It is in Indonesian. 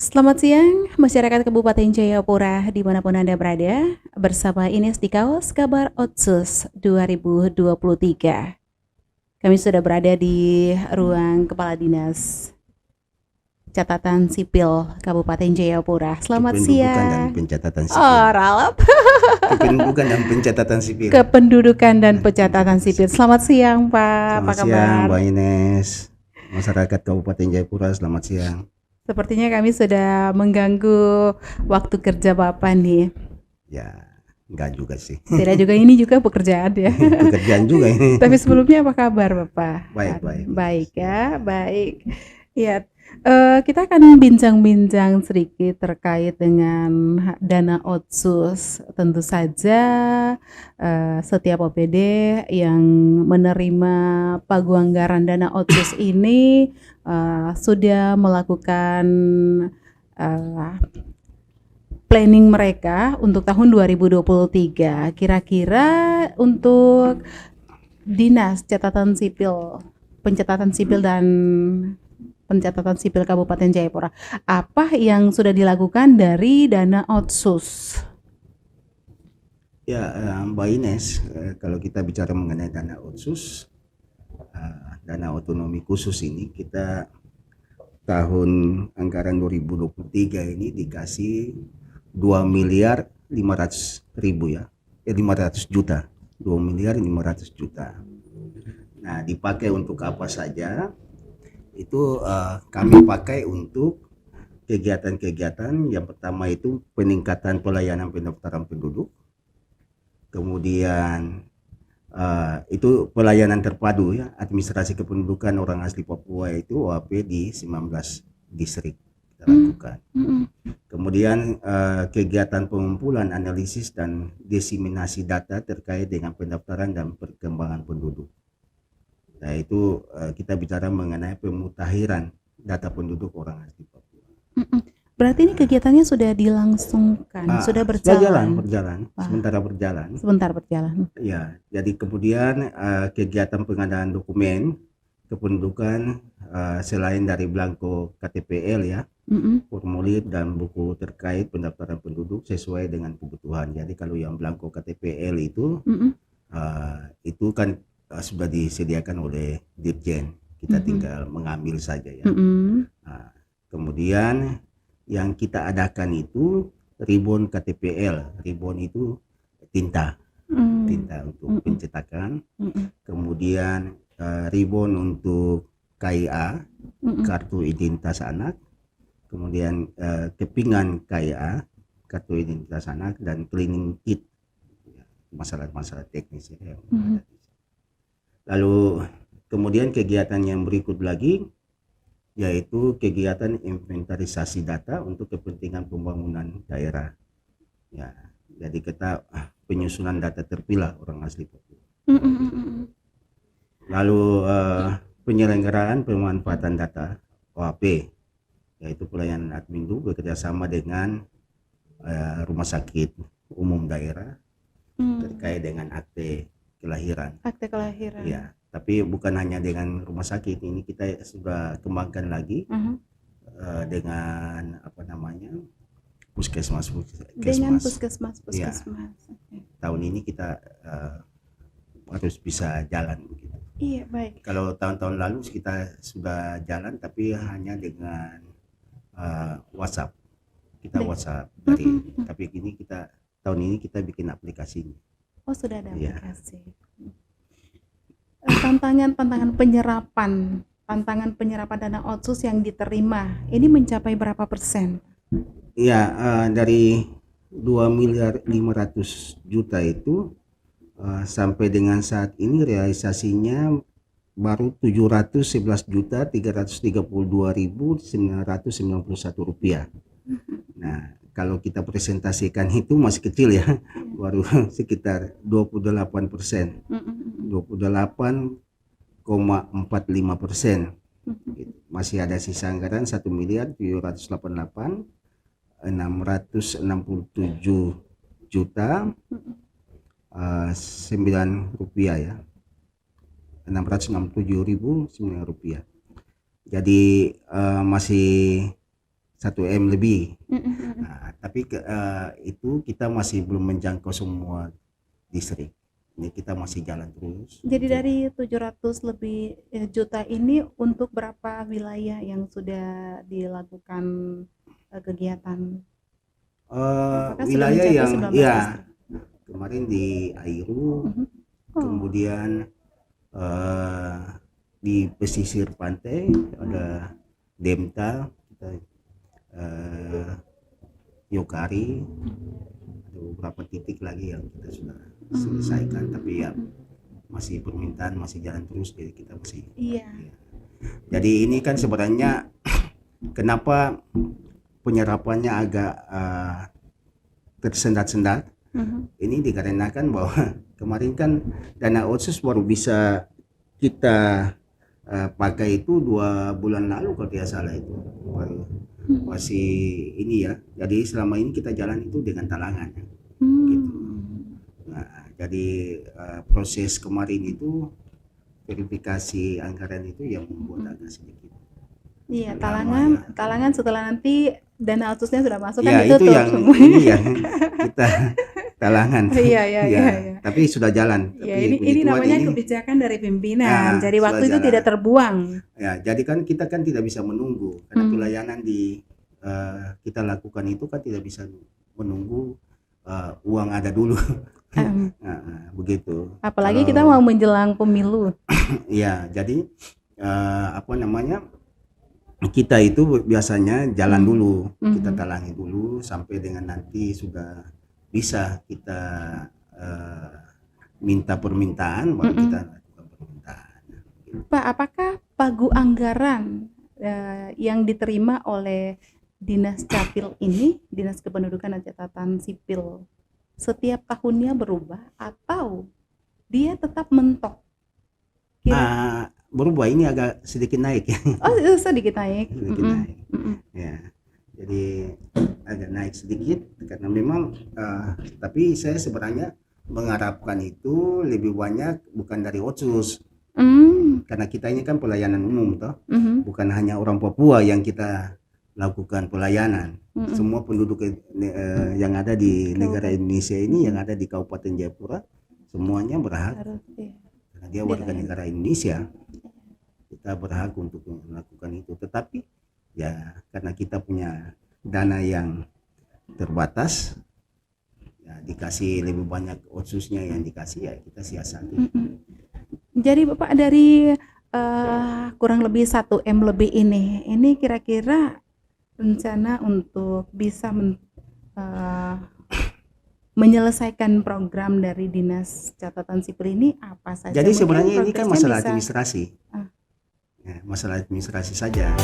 Selamat siang, masyarakat Kabupaten Jayapura dimanapun Anda berada, bersama Ines di Kaos Kabar Otsus 2023. Kami sudah berada di ruang Kepala Dinas Catatan Sipil Kabupaten Jayapura. Selamat Kependudukan dan siang. pencatatan Oh, sipil. ralat. Kependudukan dan pencatatan sipil. Kependudukan dan Pencatatan Sipil. Selamat siang, Pak. Apa Selamat siang, kabar? Mbak Ines. Masyarakat Kabupaten Jayapura, selamat siang. Sepertinya kami sudah mengganggu waktu kerja Bapak nih. Ya, enggak juga sih. Tidak juga, ini juga pekerjaan ya. Pekerjaan juga ini. Tapi sebelumnya apa kabar Bapak? Baik, baik. Baik ya, baik. Ya, kita akan bincang-bincang sedikit terkait dengan dana otsus. Tentu saja setiap OPD yang menerima pagu anggaran dana otsus ini sudah melakukan planning mereka untuk tahun 2023. Kira-kira untuk Dinas Catatan Sipil, Pencatatan Sipil dan Pencatatan Sipil Kabupaten Jayapura, apa yang sudah dilakukan dari dana otsus? Ya, Mbak Ines, kalau kita bicara mengenai dana otsus, dana otonomi khusus ini, kita tahun anggaran 2023 ini dikasih 2 miliar 500 ribu ya, 500 juta, 2 miliar 500 juta. Nah, dipakai untuk apa saja? Itu kami pakai untuk kegiatan-kegiatan. Yang pertama itu peningkatan pelayanan pendaftaran penduduk. Kemudian itu pelayanan terpadu ya, administrasi kependudukan orang asli Papua itu OAP di 19 distrik kita lakukan. Kemudian kegiatan pengumpulan, analisis dan diseminasi data terkait dengan pendaftaran dan perkembangan penduduk. Nah, itu kita bicara mengenai pemutakhiran data penduduk orang asli Papua. Berarti ini kegiatannya sudah dilangsungkan, sudah berjalan. Sementara berjalan. Ya, jadi kemudian kegiatan pengadaan dokumen kependudukan selain dari belangko KTPL ya, formulir dan buku terkait pendaftaran penduduk sesuai dengan kebutuhan. Jadi kalau yang belangko KTPL itu kan sudah disediakan oleh Dirjen, kita tinggal mengambil saja ya. Kemudian yang kita adakan itu ribon KTPL, ribon itu tinta untuk pencetakan. Kemudian ribon untuk KIA, kartu identitas anak. Kemudian kepingan KIA, kartu identitas anak, dan cleaning kit, masalah-masalah teknis ya. Lalu kemudian kegiatan yang berikut lagi yaitu kegiatan inventarisasi data untuk kepentingan pembangunan daerah. Ya, jadi kita penyusunan data terpilah orang asli Papua. Lalu penyelenggaraan pemanfaatan data OAP, yaitu pelayanan admin bekerjasama dengan rumah sakit umum daerah terkait dengan akte kelahiran. Ya, tapi bukan hanya dengan rumah sakit, ini kita sudah kembangkan lagi dengan puskesmas. Dengan puskesmas. Ya, tahun ini kita harus bisa jalan begitu. Iya, baik. Kalau tahun-tahun lalu kita sudah jalan tapi hanya dengan WhatsApp. Kita WhatsApp dari, tapi tahun ini kita bikin aplikasinya. Oh, sudah ada aplikasi. Tantangan penyerapan dana otsus yang diterima ini mencapai berapa persen? Ya, dari 2 miliar 500 juta itu sampai dengan saat ini realisasinya baru 711 juta 332.991 rupiah. Nah, kalau kita presentasikan itu masih kecil ya, baru sekitar 28%, 28,45%. Masih ada sisa anggaran 1 miliar 788.667 juta 9 rupiah ya, 667.009 rupiah. Jadi masih 1 M lebih. Mm-mm. Nah, tapi itu kita masih belum menjangkau semua distrik. Ini kita masih jalan terus. Jadi dari 700 lebih juta ini untuk berapa wilayah yang sudah dilakukan kegiatan? Apakah sudah Wilayah mencapai yang 19 ya distrik? kemarin di Airu, Mhm. Oh, kemudian di pesisir pantai ada Demta, kita Yokari, ada beberapa titik lagi yang kita sudah selesaikan, tapi ya masih permintaan masih jalan terus, jadi kita masih iya. ya. Jadi ini kan sebenarnya kenapa penyerapannya agak tersendat-sendat. Mhm. Ini dikarenakan bahwa kemarin kan dana otsus baru bisa kita pakai itu 2 bulan lalu kalau tidak salah itu. Masih ini ya. Jadi selama ini kita jalan itu dengan talangan. Gitu. Nah, jadi proses kemarin itu verifikasi anggaran itu yang membuat agak sedikit. Iya, lama ya. talangan setelah nanti dana otsusnya sudah masuk Ya kan itu ditutup yang semua. ini yang kita talangan. Iya, Ya, iya. tapi sudah jalan. Ya, Tapi ini puji Tuhan namanya ini kebijakan dari pimpinan. ya, Jadi sudah waktu itu jalan. tidak terbuang. Ya, jadi kan kita kan tidak bisa menunggu karena pelayanan di kita lakukan itu kan tidak bisa menunggu uang ada dulu. Begitu. Apalagi kita mau menjelang pemilu. Ya, jadi apa namanya? Kita itu biasanya jalan dulu, kita talangi dulu sampai dengan nanti sudah bisa kita minta permintaan, baru kita lakukan permintaan. Pak, apakah pagu anggaran yang diterima oleh Dinas Capil ini, Dinas Kependudukan dan Catatan Sipil, setiap tahunnya berubah atau dia tetap mentok? Berubah, ini agak sedikit naik ya. Oh, sedikit naik. Sedikit naik. Ya, jadi agak naik sedikit karena memang tapi saya sebenarnya mengharapkan itu lebih banyak bukan dari otsus. Karena kita ini kan pelayanan umum toh. Bukan hanya orang Papua yang kita lakukan pelayanan. Semua penduduk yang ada di negara Indonesia ini, yang ada di Kabupaten Jayapura, semuanya berhak. Karena dia warga negara Indonesia, kita berhak untuk melakukan itu. Tetapi ya karena kita punya dana yang terbatas, ya dikasih lebih banyak otsusnya yang dikasih, ya kita siasati. Jadi Bapak dari kurang lebih 1 M lebih ini kira-kira rencana untuk bisa menyelesaikan program dari Dinas Catatan Sipil ini apa saja? Jadi sebenarnya ini kan masalah bisa... administrasi. Ya, masalah administrasi saja.